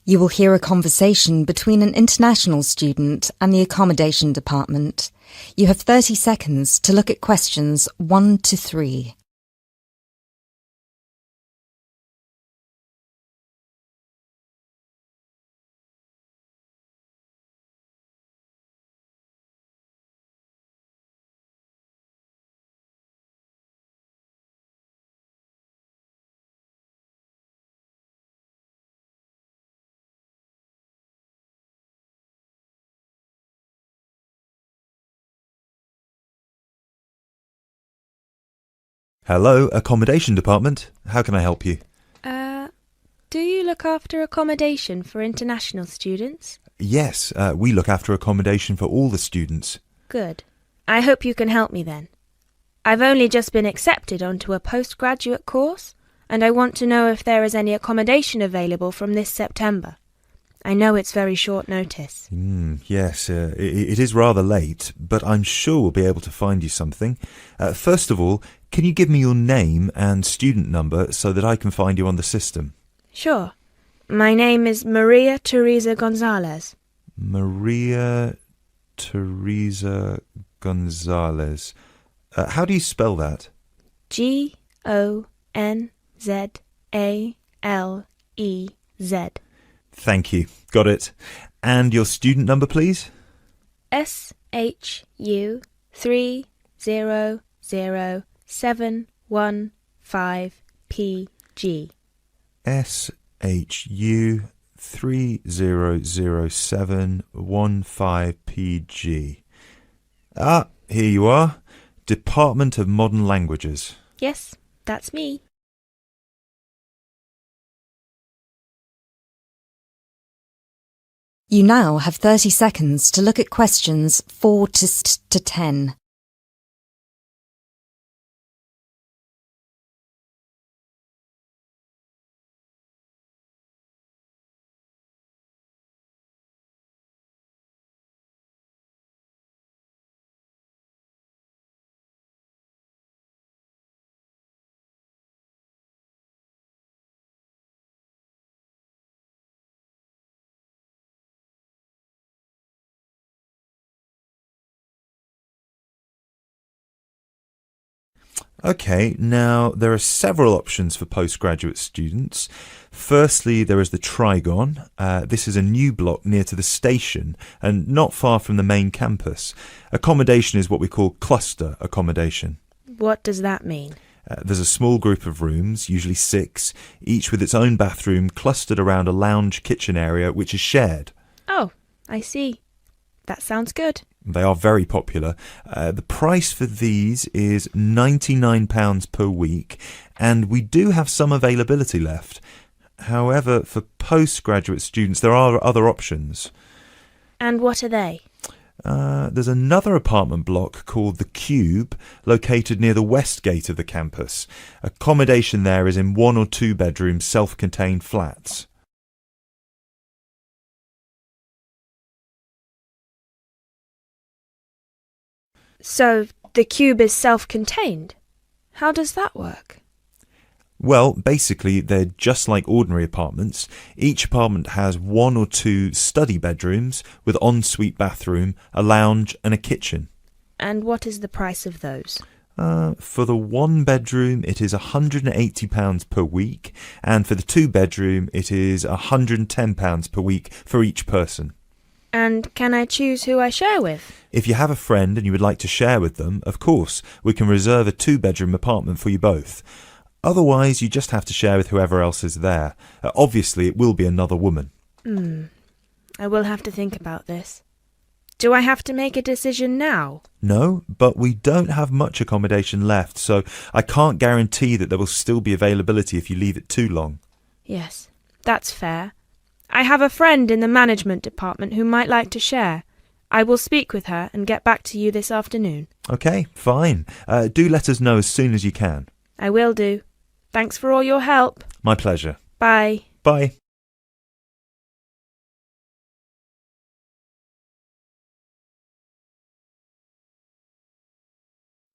You will hear a conversation between an international student and the accommodation department. You have 30 seconds to look at questions 1 to 3. Hello, accommodation department. How can I help you? Do you look after accommodation for international students? Yes, we look after accommodation for all the students. Good. I hope you can help me then. I've only just been accepted onto a postgraduate course, and I want to know if there is any accommodation available from this September. I know it's very short notice. Yes, it is rather late, but I'm sure we'll be able to find you something. First of all, can you give me your name and student number so that I can find you on the system? Sure. My name is Maria Teresa Gonzalez. Maria Teresa Gonzalez. How do you spell that? Gonzalez. Thank you. Got it. And your student number, please? SHU 300715PG. SHU 300715PG. Ah, here you are. Department of Modern Languages. Yes, that's me. You now have 30 seconds to look at questions 4 to 10. Okay, now there are several options for postgraduate students. Firstly, there is the Trigon. This is a new block near to the station and not far from the main campus. Accommodation is what we call cluster accommodation. What does that mean? There's a small group of rooms, usually 6, each with its own bathroom clustered around a lounge kitchen area which is shared. Oh, I see. That sounds good. They are very popular. The price for these is £99 per week, and we do have some availability left. However, for postgraduate students, there are other options. And what are they? There's another apartment block called The Cube, located near the west gate of the campus. Accommodation there is in 1 or 2 bedroom self-contained flats. So, the cube is self-contained? How does that work? Well, basically, they're just like ordinary apartments. Each apartment has 1 or 2 study bedrooms with ensuite bathroom, a lounge and a kitchen. And what is the price of those? For the 1 bedroom, it is £180 per week, and for the 2 bedroom, it is £110 per week for each person. And can I choose who I share with? If you have a friend and you would like to share with them, of course, we can reserve a 2-bedroom apartment for you both. Otherwise, you just have to share with whoever else is there. Obviously, it will be another woman. I will have to think about this. Do I have to make a decision now? No, but we don't have much accommodation left, so I can't guarantee that there will still be availability if you leave it too long. Yes, that's fair. I have a friend in the management department who might like to share. I will speak with her and get back to you this afternoon. Okay, fine. Do let us know as soon as you can. I will do. Thanks for all your help. My pleasure. Bye. Bye.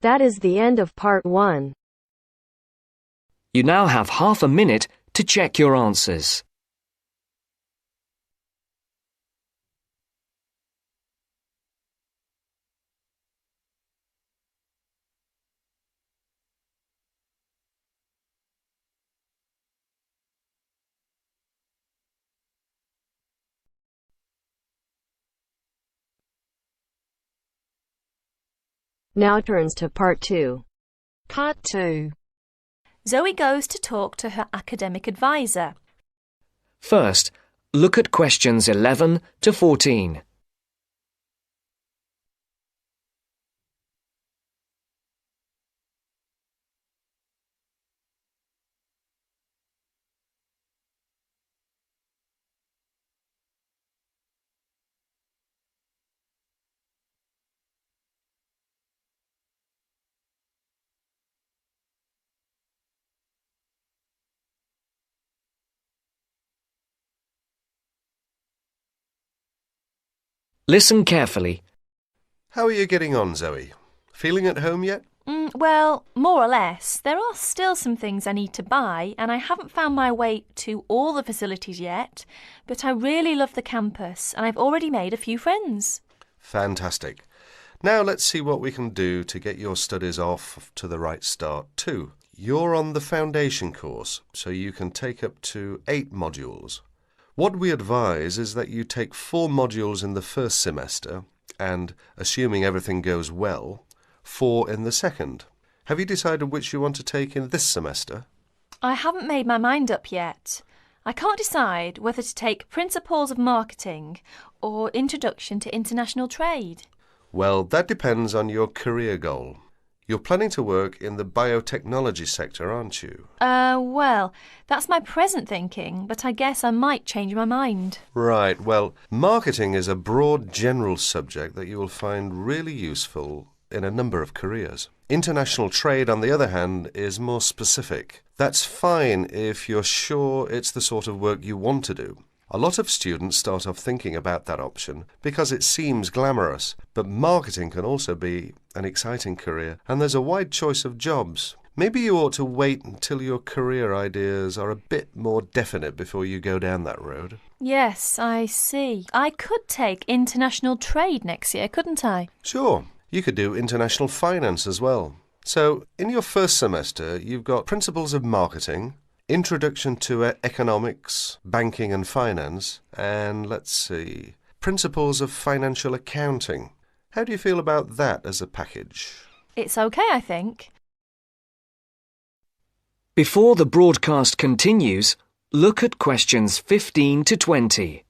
That is the end of part 1. You now have half a minute to check your answers. Now turns to Part 2. Part 2. Zoe goes to talk to her academic advisor. First, look at questions 11 to 14. Listen carefully. How are you getting on, Zoe? Feeling at home yet? Well, more or less. There are still some things I need to buy, and I haven't found my way to all the facilities yet, but I really love the campus, and I've already made a few friends. Fantastic. Now let's see what we can do to get your studies off to the right start too. You're on the foundation course, so you can take up to 8 modules. What we advise is that you take 4 modules in the first semester and, assuming everything goes well, 4 in the second. Have you decided which you want to take in this semester? I haven't made my mind up yet. I can't decide whether to take Principles of Marketing or Introduction to International Trade. Well, that depends on your career goal. You're planning to work in the biotechnology sector, aren't you? Well, that's my present thinking, but I guess I might change my mind. Right, well, marketing is a broad general subject that you will find really useful in a number of careers. International trade, on the other hand, is more specific. That's fine if you're sure it's the sort of work you want to do. A lot of students start off thinking about that option because it seems glamorous, but marketing can also be an exciting career, and there's a wide choice of jobs. Maybe you ought to wait until your career ideas are a bit more definite before you go down that road. Yes, I see. I could take International Trade next year, couldn't I? Sure. You could do international finance as well. So, in your first semester, you've got Principles of Marketing, Introduction to Economics, Banking and Finance, and let's see, Principles of Financial Accounting. How do you feel about that as a package? It's okay, I think. Before the broadcast continues, look at questions 15 to 20.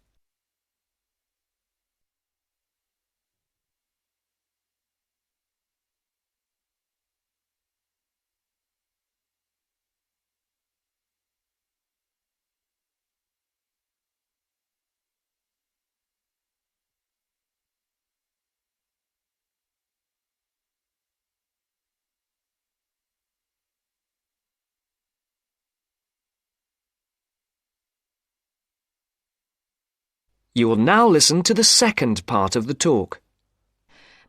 You will now listen to the second part of the talk.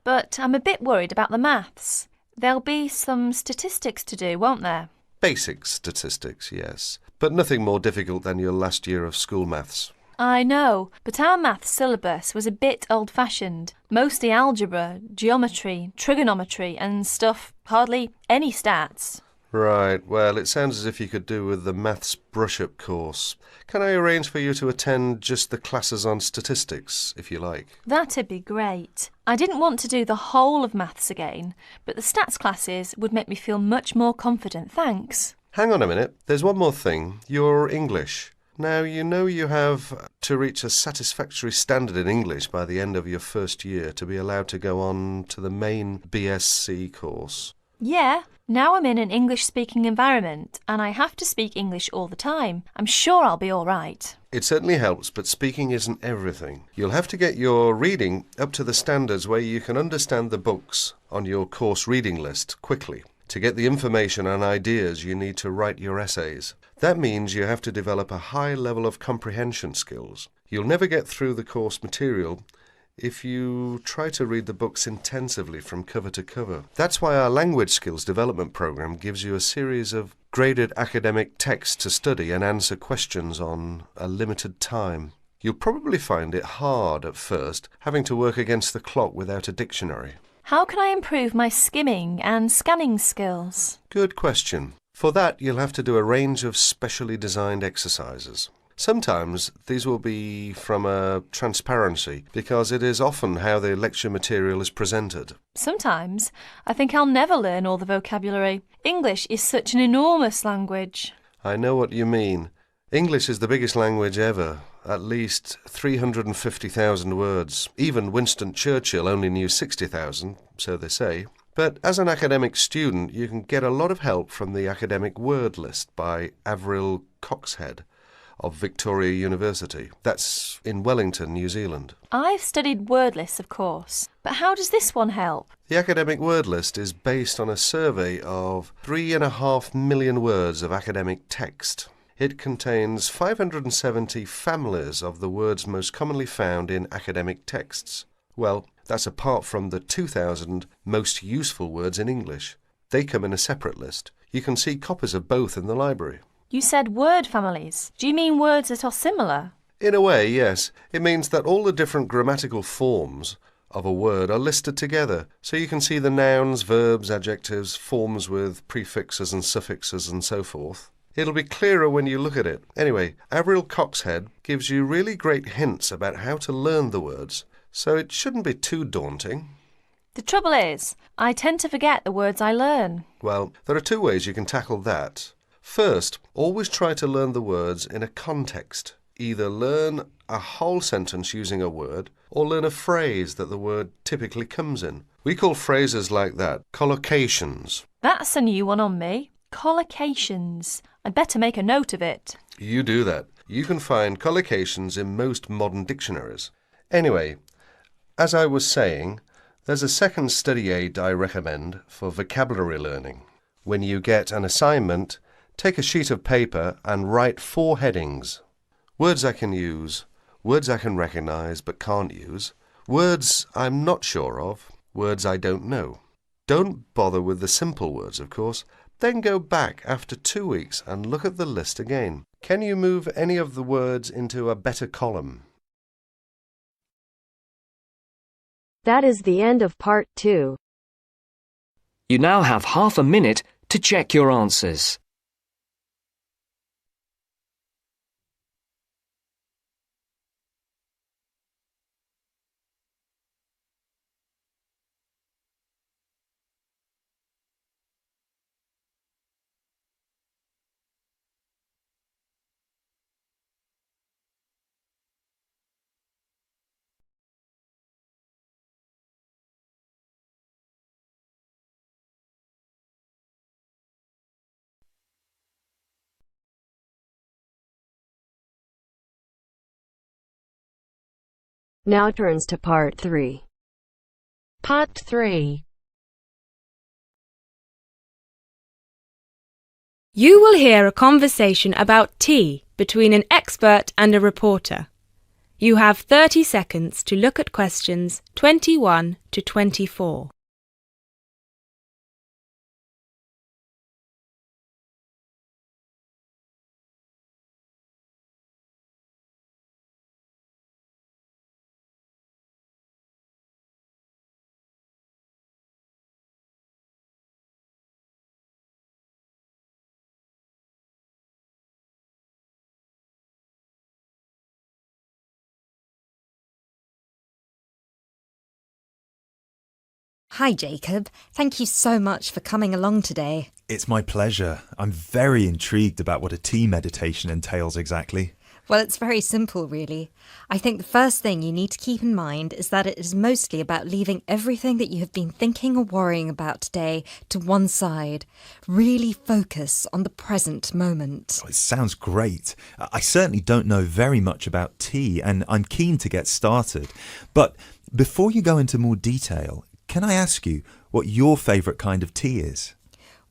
But I'm a bit worried about the maths. There'll be some statistics to do, won't there? Basic statistics, yes, but nothing more difficult than your last year of school maths. I know, but our maths syllabus was a bit old-fashioned. Mostly algebra, geometry, trigonometry and stuff, hardly any stats. Right, well, it sounds as if you could do with the maths brush-up course. Can I arrange for you to attend just the classes on statistics, if you like? That'd be great. I didn't want to do the whole of maths again, but the stats classes would make me feel much more confident, thanks. Hang on a minute, there's one more thing. Your English. Now, you know you have to reach a satisfactory standard in English by the end of your first year to be allowed to go on to the main BSc course. Yeah, now I'm in an English-speaking environment and I have to speak English all the time. I'm sure I'll be all right. It certainly helps, but speaking isn't everything. You'll have to get your reading up to the standards where you can understand the books on your course reading list quickly to get the information and ideas you need to write your essays. That means you have to develop a high level of comprehension skills. You'll never get through the course material if you try to read the books intensively from cover to cover. That's why our language skills development program gives you a series of graded academic texts to study and answer questions on a limited time. You'll probably find it hard at first, having to work against the clock without a dictionary. How can I improve my skimming and scanning skills? Good question. For that, you'll have to do a range of specially designed exercises. Sometimes these will be from a transparency, because it is often how the lecture material is presented. Sometimes I think I'll never learn all the vocabulary. English is such an enormous language. I know what you mean. English is the biggest language ever, at least 350,000 words. Even Winston Churchill only knew 60,000, so they say. But as an academic student, you can get a lot of help from the academic word list by Avril Coxhead of Victoria University. That's in Wellington, New Zealand. I've studied word lists, of course, but how does this one help? The academic word list is based on a survey of 3.5 million words of academic text. It contains 570 families of the words most commonly found in academic texts. Well, that's apart from the 2,000 most useful words in English. They come in a separate list. You can see copies of both in the library. You said word families. Do you mean words that are similar? In a way, yes. It means that all the different grammatical forms of a word are listed together, so you can see the nouns, verbs, adjectives, forms with prefixes and suffixes and so forth. It'll be clearer when you look at it. Anyway, Avril Coxhead gives you really great hints about how to learn the words, so it shouldn't be too daunting. The trouble is, I tend to forget the words I learn. Well, there are two ways you can tackle that. First, always try to learn the words in a context. Either learn a whole sentence using a word, or learn a phrase that the word typically comes in. We call phrases like that collocations. That's a new one on me. Collocations. I'd better make a note of it. You do that. You can find collocations in most modern dictionaries. Anyway, as I was saying, there's a second study aid I recommend for vocabulary learning. When you get an assignment, take a sheet of paper and write 4 headings. Words I can use, words I can recognise but can't use, words I'm not sure of, words I don't know. Don't bother with the simple words, of course. Then go back after 2 weeks and look at the list again. Can you move any of the words into a better column? That is the end of part 2. You now have half a minute to check your answers. Now turns to part 3. Part 3. You will hear a conversation about tea between an expert and a reporter. You have 30 seconds to look at questions 21 to 24. Hi, Jacob. Thank you so much for coming along today. It's my pleasure. I'm very intrigued about what a tea meditation entails exactly. Well, it's very simple, really. I think the first thing you need to keep in mind is that it is mostly about leaving everything that you have been thinking or worrying about today to one side. Really focus on the present moment. Oh, it sounds great. I certainly don't know very much about tea, and I'm keen to get started. But before you go into more detail, can I ask you what your favourite kind of tea is?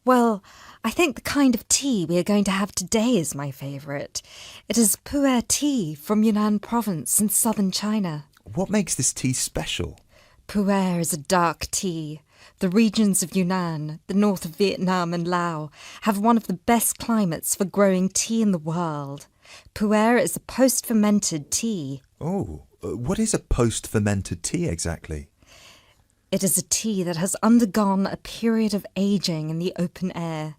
Well, I think the kind of tea we are going to have today is my favourite. It is pu'er tea from Yunnan province in southern China. What makes this tea special? Pu'er is a dark tea. The regions of Yunnan, the north of Vietnam and Laos, have one of the best climates for growing tea in the world. Pu'er is a post-fermented tea. Oh, what is a post-fermented tea exactly? It is a tea that has undergone a period of aging in the open air.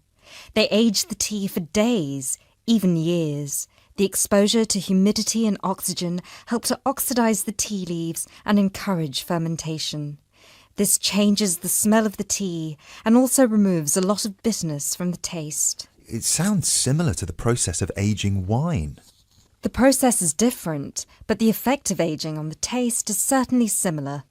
They age the tea for days, even years. The exposure to humidity and oxygen help to oxidize the tea leaves and encourage fermentation. This changes the smell of the tea and also removes a lot of bitterness from the taste. It sounds similar to the process of aging wine. The process is different, but the effect of aging on the taste is certainly similar.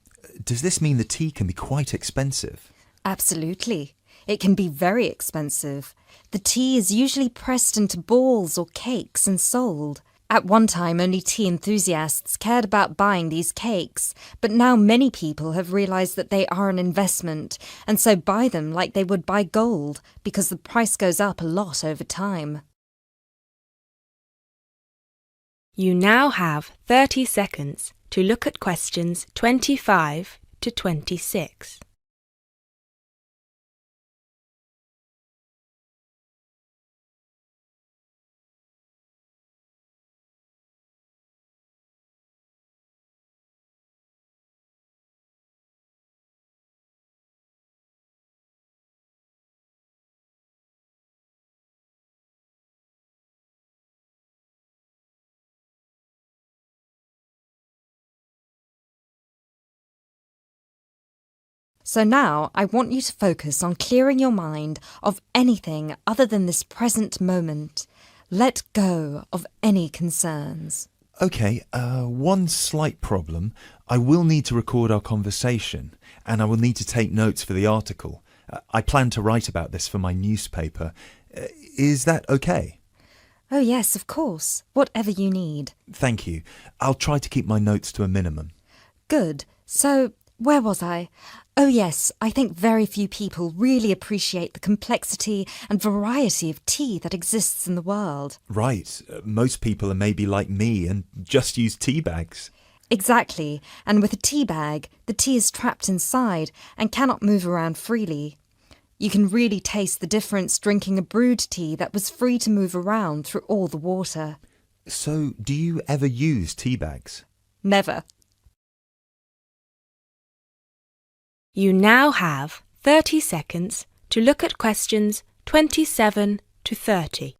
Does this mean the tea can be quite expensive? Absolutely. It can be very expensive. The tea is usually pressed into balls or cakes and sold. At one time, only tea enthusiasts cared about buying these cakes, but now many people have realised that they are an investment, and so buy them like they would buy gold, because the price goes up a lot over time. You now have 30 seconds to look at questions 25 to 26. So now I want you to focus on clearing your mind of anything other than this present moment. Let go of any concerns. OK, one slight problem. I will need to record our conversation, and I will need to take notes for the article. I plan to write about this for my newspaper. Is that OK? Oh yes, of course. Whatever you need. Thank you. I'll try to keep my notes to a minimum. Good. So, where was I? Oh yes, I think very few people really appreciate the complexity and variety of tea that exists in the world. Right. Most people are maybe like me and just use tea bags. Exactly. And with a tea bag, the tea is trapped inside and cannot move around freely. You can really taste the difference drinking a brewed tea that was free to move around through all the water. So, do you ever use tea bags? Never. You now have 30 seconds to look at questions 27 to 30.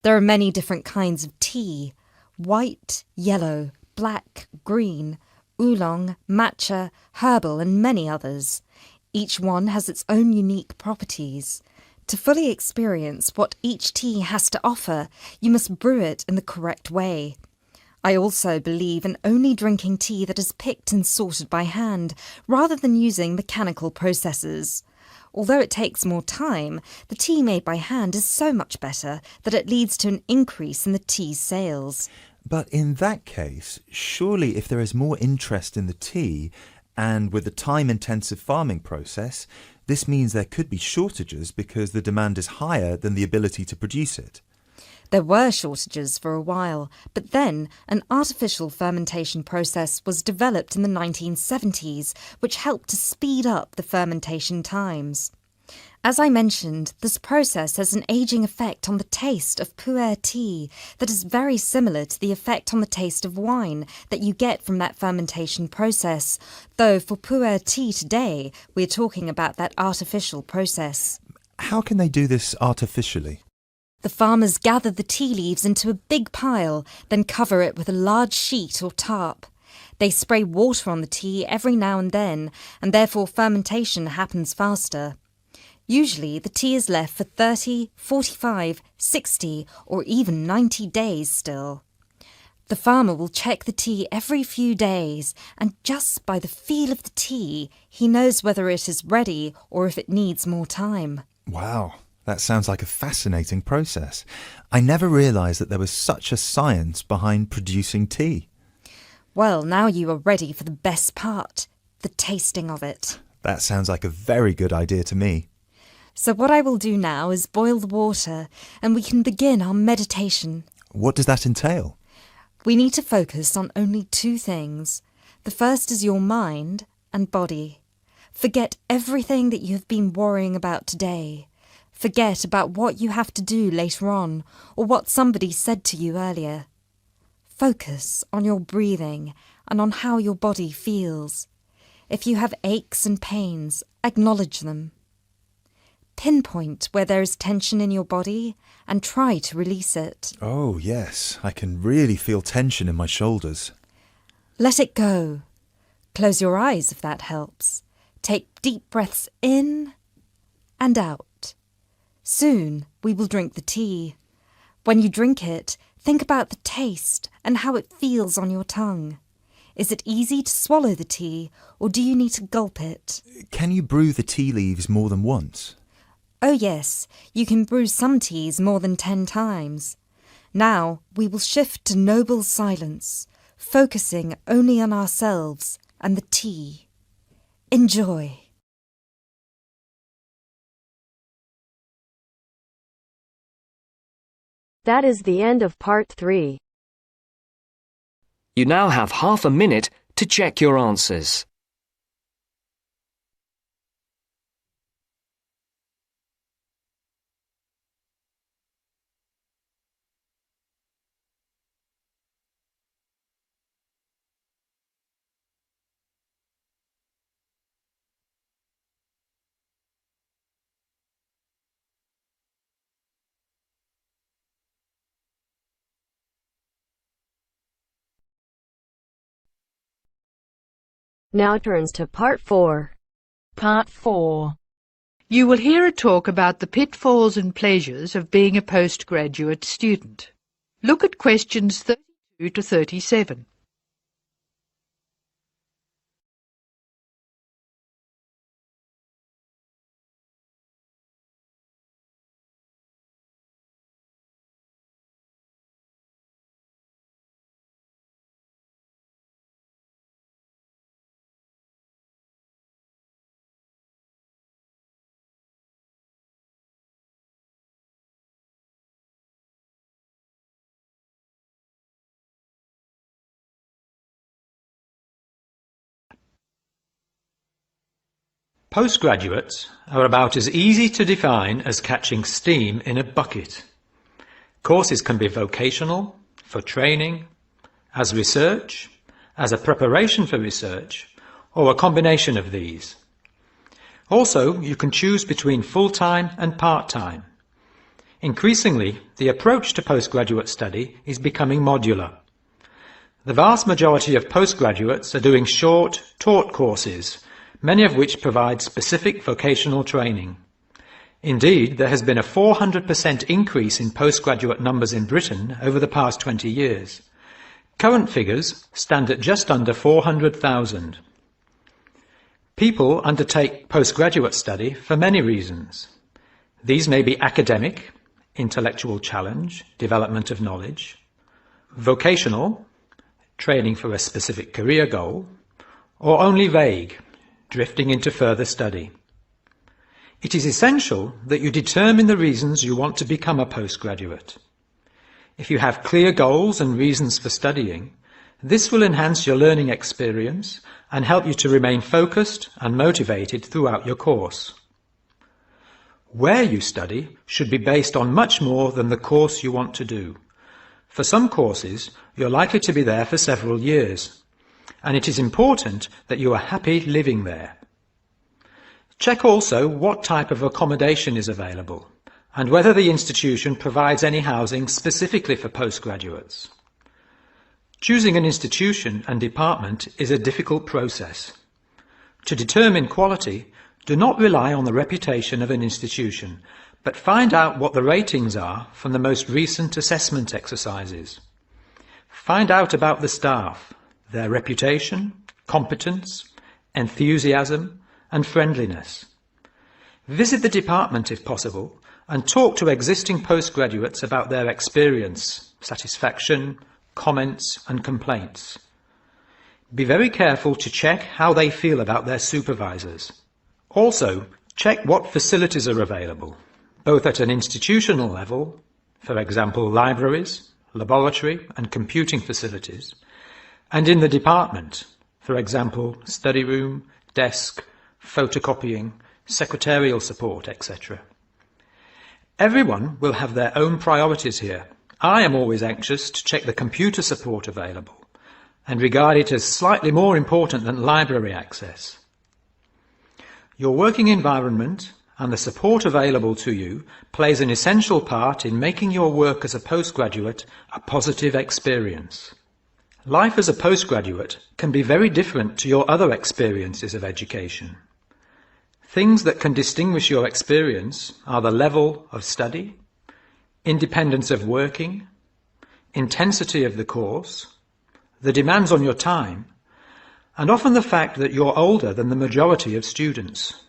There are many different kinds of tea: white, yellow, black, green, oolong, matcha, herbal and many others. Each one has its own unique properties. To fully experience what each tea has to offer, you must brew it in the correct way. I also believe in only drinking tea that is picked and sorted by hand, rather than using mechanical processes. Although it takes more time, the tea made by hand is so much better that it leads to an increase in the tea sales. But in that case, surely if there is more interest in the tea, and with the time-intensive farming process, this means there could be shortages because the demand is higher than the ability to produce it. There were shortages for a while, but then an artificial fermentation process was developed in the 1970s, which helped to speed up the fermentation times. As I mentioned, this process has an aging effect on the taste of pu'er tea that is very similar to the effect on the taste of wine that you get from that fermentation process, though for pu'er tea today, we're talking about that artificial process. How can they do this artificially? The farmers gather the tea leaves into a big pile, then cover it with a large sheet or tarp. They spray water on the tea every now and then, and therefore fermentation happens faster. Usually, the tea is left for 30, 45, 60, or even 90 days still. The farmer will check the tea every few days, and just by the feel of the tea, he knows whether it is ready or if it needs more time. Wow. That sounds like a fascinating process. I never realised that there was such a science behind producing tea. Well, now you are ready for the best part, the tasting of it. That sounds like a very good idea to me. So what I will do now is boil the water, and we can begin our meditation. What does that entail? We need to focus on only two things. The first is your mind and body. Forget everything that you have been worrying about today. Forget about what you have to do later on or what somebody said to you earlier. Focus on your breathing and on how your body feels. If you have aches and pains, acknowledge them. Pinpoint where there is tension in your body and try to release it. Oh, yes, I can really feel tension in my shoulders. Let it go. Close your eyes if that helps. Take deep breaths in and out. Soon we will drink the tea. When you drink it, think about the taste and how it feels on your tongue. Is it easy to swallow the tea, or do you need to gulp it? Can you brew the tea leaves more than once? Oh yes, you can brew some teas more than 10 times. Now we will shift to noble silence, focusing only on ourselves and the tea. Enjoy. That is the end of part 3. You now have half a minute to check your answers. Now turns to part 4. Part 4. You will hear a talk about the pitfalls and pleasures of being a postgraduate student. Look at questions 32 to 37. Postgraduates are about as easy to define as catching steam in a bucket. Courses can be vocational, for training, as research, as a preparation for research, or a combination of these. Also, you can choose between full-time and part-time. Increasingly, the approach to postgraduate study is becoming modular. The vast majority of postgraduates are doing short, taught courses, many of which provide specific vocational training. Indeed, there has been a 400% increase in postgraduate numbers in Britain over the past 20 years. Current figures stand at just under 400,000. People undertake postgraduate study for many reasons. These may be academic, intellectual challenge, development of knowledge; vocational, training for a specific career goal; or only vague, drifting into further study. It is essential that you determine the reasons you want to become a postgraduate. If you have clear goals and reasons for studying, this will enhance your learning experience and help you to remain focused and motivated throughout your course. Where you study should be based on much more than the course you want to do. For some courses, you're likely to be there for several years, and it is important that you are happy living there. Check also what type of accommodation is available and whether the institution provides any housing specifically for postgraduates. Choosing an institution and department is a difficult process. To determine quality, do not rely on the reputation of an institution, but find out what the ratings are from the most recent assessment exercises. Find out about the staff, their reputation, competence, enthusiasm, and friendliness. Visit the department if possible and talk to existing postgraduates about their experience, satisfaction, comments, and complaints. Be very careful to check how they feel about their supervisors. Also, check what facilities are available, both at an institutional level, for example libraries, laboratory and computing facilities, and in the department, for example, study room, desk, photocopying, secretarial support, etc. Everyone will have their own priorities here. I am always anxious to check the computer support available and regard it as slightly more important than library access. Your working environment and the support available to you plays an essential part in making your work as a postgraduate a positive experience. Life as a postgraduate can be very different to your other experiences of education. Things that can distinguish your experience are the level of study, independence of working, intensity of the course, the demands on your time, and often the fact that you're older than the majority of students.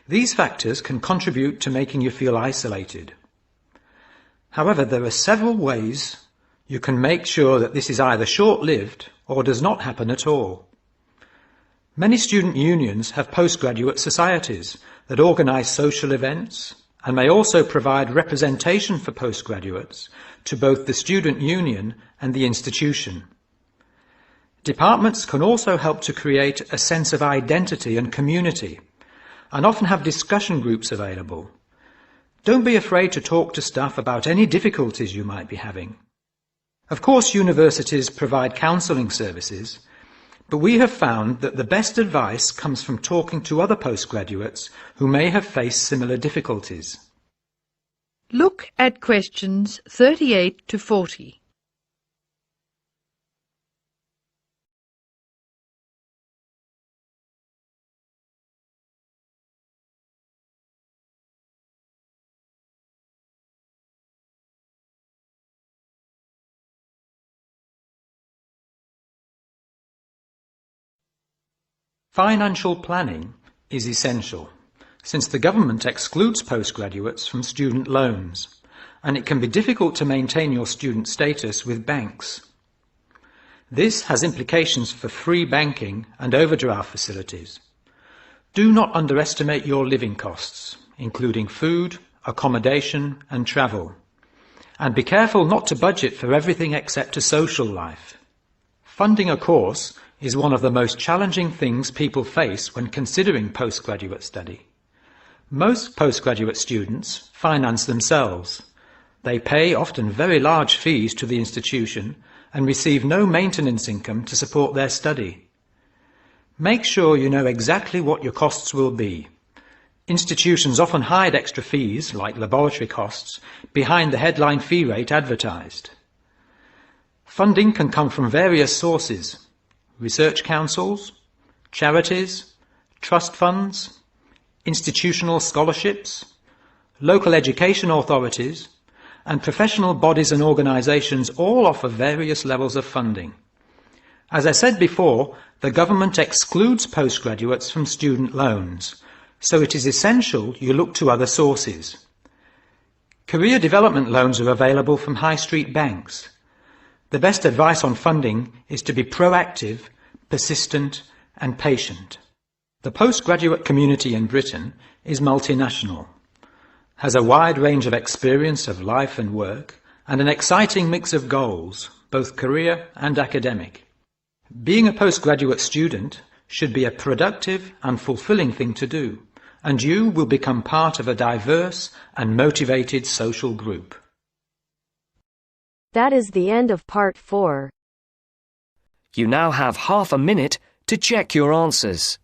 These factors can contribute to making you feel isolated. However, there are several ways you can make sure that this is either short-lived or does not happen at all. Many student unions have postgraduate societies that organise social events and may also provide representation for postgraduates to both the student union and the institution. Departments can also help to create a sense of identity and community, and often have discussion groups available. Don't be afraid to talk to staff about any difficulties you might be having. Of course, universities provide counselling services, but we have found that the best advice comes from talking to other postgraduates who may have faced similar difficulties. Look at questions 38 to 40. Financial planning is essential, since the government excludes postgraduates from student loans, and it can be difficult to maintain your student status with banks. This has implications for free banking and overdraft facilities. Do not underestimate your living costs, including food, accommodation and travel. And be careful not to budget for everything except a social life. Funding a course is one of the most challenging things people face when considering postgraduate study. Most postgraduate students finance themselves. They pay often very large fees to the institution and receive no maintenance income to support their study. Make sure you know exactly what your costs will be. Institutions often hide extra fees, like laboratory costs, behind the headline fee rate advertised. Funding can come from various sources: research councils, charities, trust funds, institutional scholarships, local education authorities, and professional bodies and organisations all offer various levels of funding. As I said before, the government excludes postgraduates from student loans, so it is essential you look to other sources. Career development loans are available from high street banks. The best advice on funding is to be proactive, persistent and patient. The postgraduate community in Britain is multinational, has a wide range of experience of life and work, and an exciting mix of goals, both career and academic. Being a postgraduate student should be a productive and fulfilling thing to do, and you will become part of a diverse and motivated social group. That is the end of part 4. You now have half a minute to check your answers.